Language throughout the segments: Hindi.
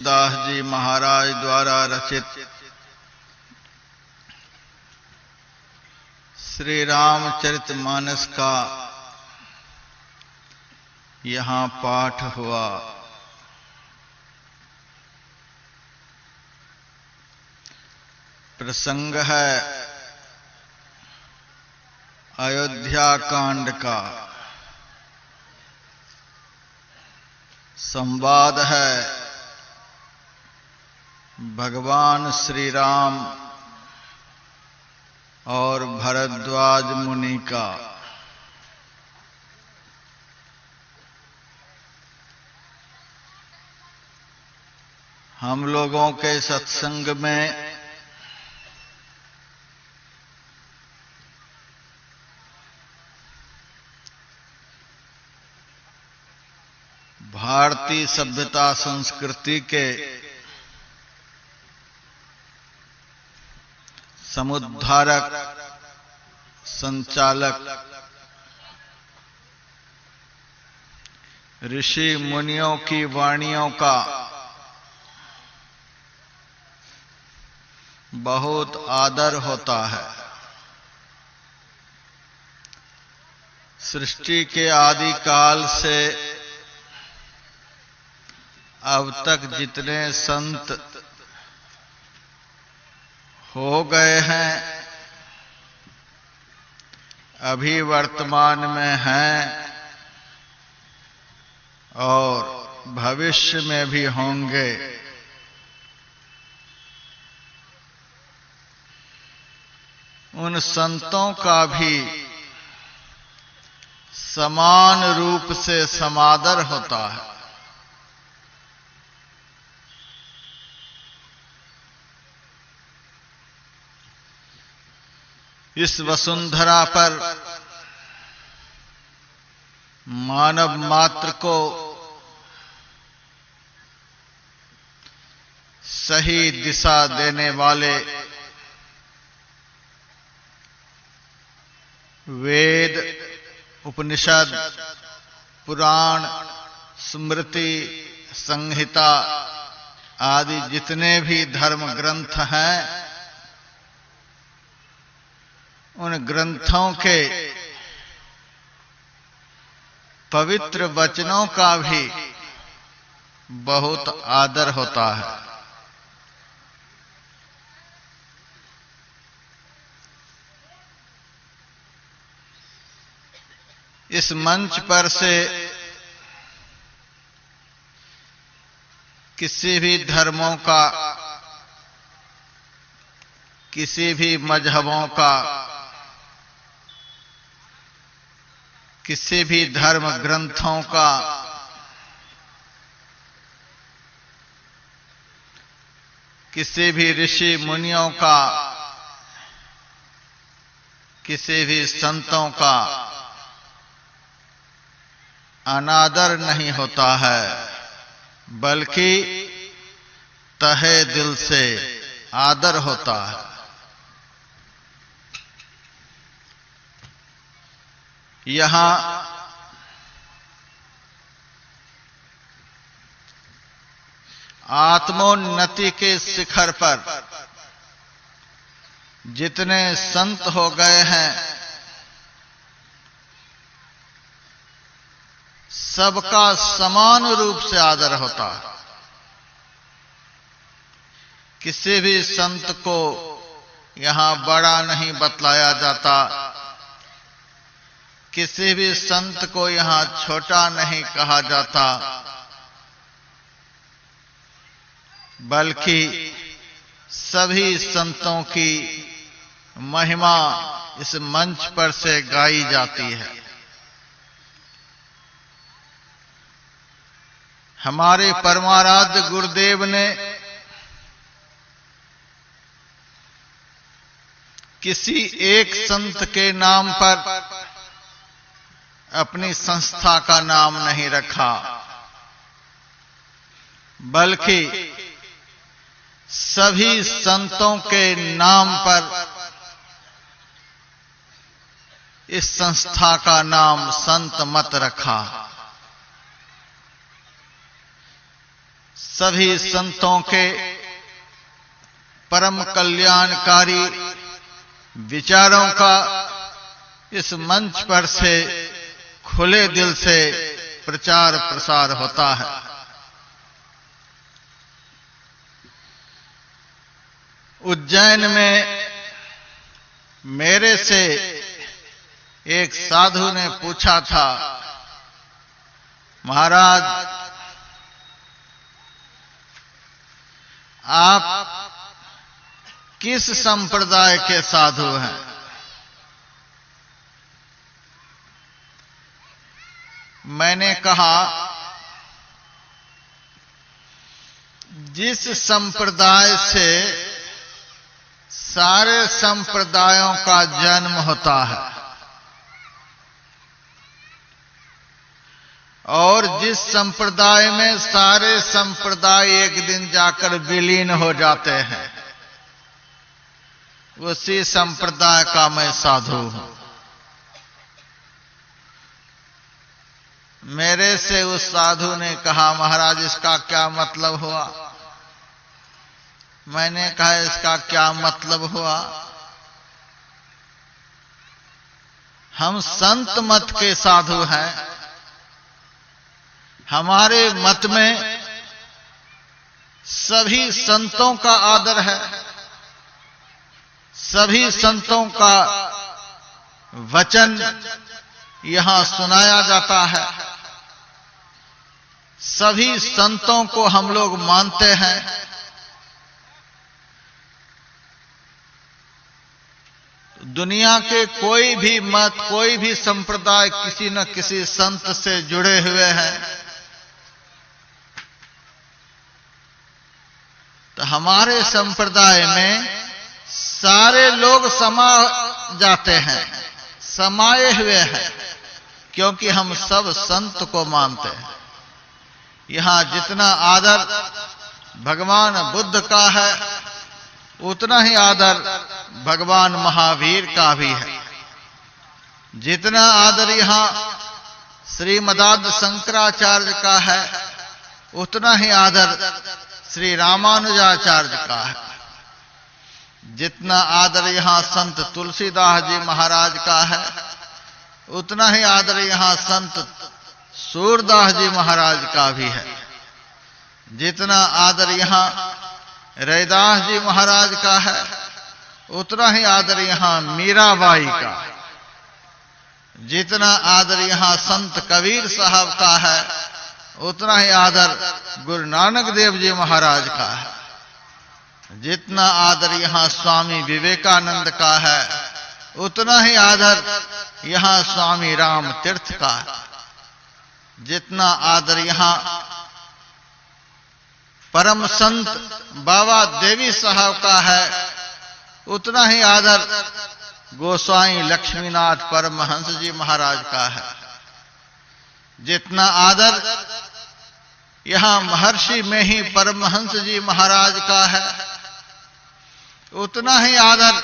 दास जी महाराज द्वारा रचित श्री रामचरितमानस का यहाँ पाठ हुआ। प्रसंग है अयोध्या कांड का। संवाद है भगवान श्री राम और भरद्वाज मुनि का। हम लोगों के सत्संग में भारतीय सभ्यता संस्कृति के समुद्धारक संचालक ऋषि मुनियों की वाणियों का बहुत आदर होता है। सृष्टि के आदि काल से अब तक जितने संत हो गए हैं, अभी वर्तमान में हैं और भविष्य में भी होंगे, उन संतों का भी समान रूप से समादर होता है। इस वसुंधरा पर मानव मात्र को सही दिशा देने वाले वेद, उपनिषद, पुराण, स्मृति, संहिता आदि जितने भी धर्म ग्रंथ हैं, उन ग्रंथों के पवित्र वचनों का भी बहुत आदर होता है। इस मंच पर से किसी भी धर्मों का, किसी भी मजहबों का, किसी भी धर्म ग्रंथों का किसी भी ऋषि मुनियों का, किसी भी संतों का अनादर नहीं होता है, बल्कि तहे दिल से आदर होता है। यहाँ आत्मोन्नति के शिखर पर जितने संत हो गए हैं, सबका समान रूप से आदर होता है। किसी भी संत को यहाँ बड़ा नहीं बतलाया जाता, किसी भी संत को यहाँ छोटा नहीं कहा जाता, बल्कि सभी संतों की महिमा इस मंच पर से गाई जाती है। हमारे परमाराध्य गुरुदेव ने किसी एक संत के नाम पर अपनी संस्था का नाम नहीं रखा, बल्कि सभी संतों के नाम पर इस संस्था का नाम संत मत रखा। सभी संतों के परम कल्याणकारी विचारों का इस मंच पर से खुले दिल से प्रचार प्रसार होता है। उज्जैन में मेरे से एक साधु ने पूछा था, महाराज आप किस संप्रदाय के साधु हैं? मैंने कहा, जिस संप्रदाय से सारे संप्रदायों का जन्म होता है और जिस संप्रदाय में सारे संप्रदाय एक दिन जाकर विलीन हो जाते हैं, उसी संप्रदाय का मैं साधु हूं। मेरे से उस साधु ने कहा, महाराज इसका क्या मतलब हुआ? मैंने कहा, इसका क्या मतलब हुआ? हम संत मत के साधु हैं। हमारे मत में सभी संतों का आदर है, सभी संतों का वचन यहां सुनाया जाता है, सभी संतों को हम लोग मानते हैं। दुनिया के कोई भी मत, कोई भी संप्रदाय किसी न किसी संत से जुड़े हुए हैं। तो हमारे संप्रदाय में सारे लोग समा जाते हैं, समाये हुए हैं, क्योंकि हम सब संत को मानते हैं। यहां जितना आदर भगवान बुद्ध का है, उतना ही आदर भगवान महावीर का भी है। जितना आदर यहां श्रीमदाद शंकराचार्य का है, उतना ही आदर श्री रामानुजाचार्य का है। जितना आदर यहां संत तुलसीदास जी महाराज का है, उतना ही आदर यहां संत सूरदास जी महाराज का भी है। जितना आदर यहां रैदास जी महाराज का है, उतना ही आदर यहां मीराबाई का है। जितना आदर यहां संत कबीर साहब का है, उतना ही आदर गुरु नानक देव जी महाराज का है। जितना आदर यहां स्वामी विवेकानंद का है, उतना ही आदर यहां स्वामी राम तीर्थ का है। जितना आदर यहां परम संत बाबा देवी साहब का है, उतना ही आदर गोस्वामी लक्ष्मीनाथ परमहंस जी महाराज का है। जितना आदर यहां महर्षि में ही परमहंस जी महाराज का है, उतना ही आदर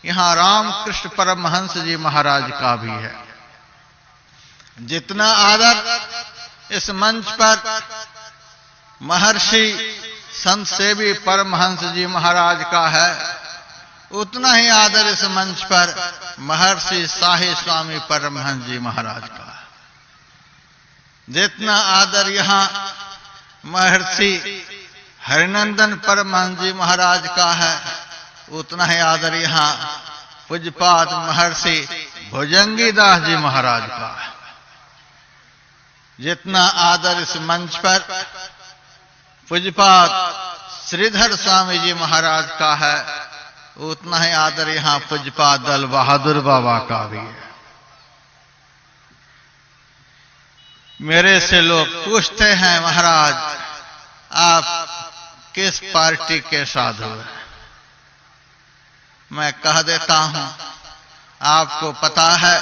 यहां रामकृष्ण परमहंस जी महाराज का भी है। जितना आदर इस मंच पर महर्षि संत सेवी परमहंस जी महाराज का है, उतना ही आदर इस मंच पर महर्षि शाही स्वामी परमहंस जी महाराज का है। जितना आदर यहां महर्षि हरिनंदन परमहंस जी महाराज का है, उतना ही आदर यहां पूज्यपाद महर्षि भुजंगीदास जी महाराज का है। जितना आदर इस मंच पर पूज्यपाद श्रीधर स्वामी जी महाराज का है, उतना ही आदर यहां पूज्यपाद दल बहादुर बाबा का भी है। मेरे से लोग पूछते हैं, महाराज आप किस पार्टी के साधु हैं? मैं कह देता हूं, आपको पता है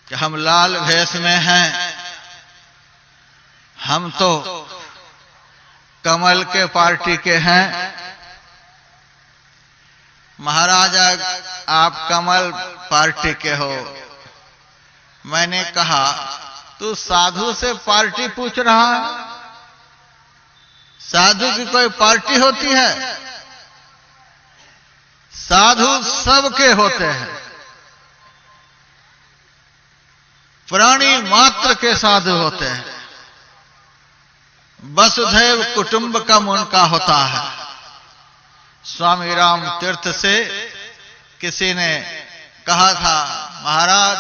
कि हम लाल भेष में हैं। हम तो कमल के पार्टी के हैं। महाराज आप कमल पार्टी के हो। मैंने कहा, तू साधु से पार्टी पूछ रहा है? साधु की कोई पार्टी होती है? साधु सबके होते हैं। प्राणी मात्र के साधु होते हैं। वसुधैव कुटुंबकम उनका होता है। स्वामी राम तीर्थ से किसी ने कहा था, महाराज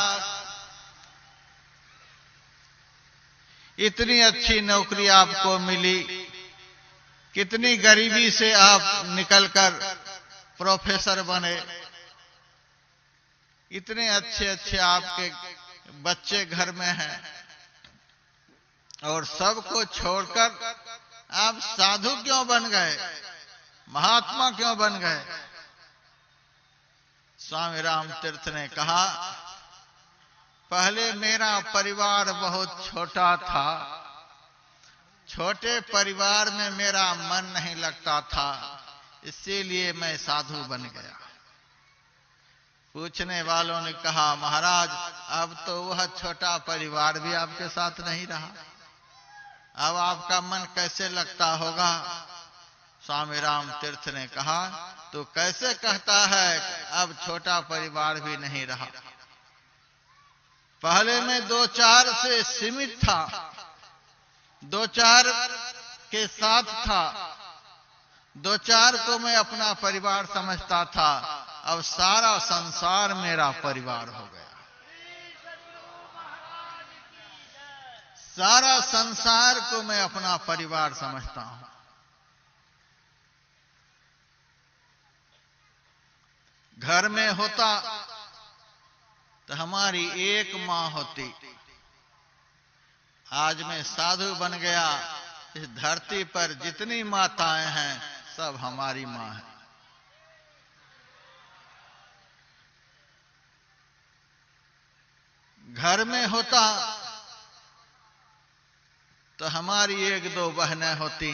इतनी अच्छी नौकरी आपको मिली, कितनी गरीबी से आप निकलकर प्रोफेसर बने, इतने अच्छे अच्छे आपके बच्चे घर में हैं, और सबको छोड़कर आप साधु क्यों बन गए, महात्मा क्यों बन गए? स्वामी राम तीर्थ ने कहा, पहले मेरा परिवार बहुत छोटा था, छोटे परिवार में मेरा मन नहीं लगता था, इसीलिए मैं साधु बन गया। पूछने वालों ने कहा, महाराज अब तो वह छोटा परिवार भी आपके साथ नहीं रहा, अब आपका मन कैसे लगता होगा? स्वामी राम तीर्थ ने कहा, तो कैसे कहता है अब छोटा परिवार भी नहीं रहा? पहले मैं 2-4 से सीमित था, 2-4 के साथ था, 2-4 को मैं अपना परिवार समझता था, अब सारा संसार मेरा परिवार हो गया। सारा संसार को मैं अपना परिवार समझता हूं। घर में होता तो हमारी एक मां होती, आज मैं साधु बन गया, इस धरती पर जितनी माताएं हैं सब हमारी मां है। घर में होता तो हमारी 1-2 बहनें होती,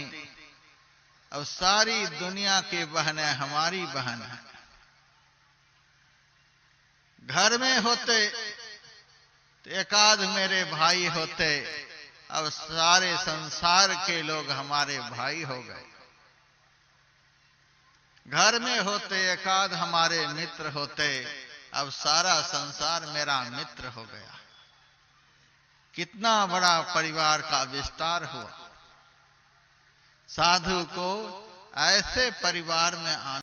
अब सारी दुनिया की बहनें हमारी बहन हैं। घर में होते तो एकाध मेरे भाई होते, अब सारे संसार के लोग हमारे भाई हो गए। घर में होते एकाध हमारे मित्र होते, अब सारा संसार मेरा मित्र हो गया। कितना बड़ा परिवार का विस्तार हुआ। साधु को ऐसे परिवार में आना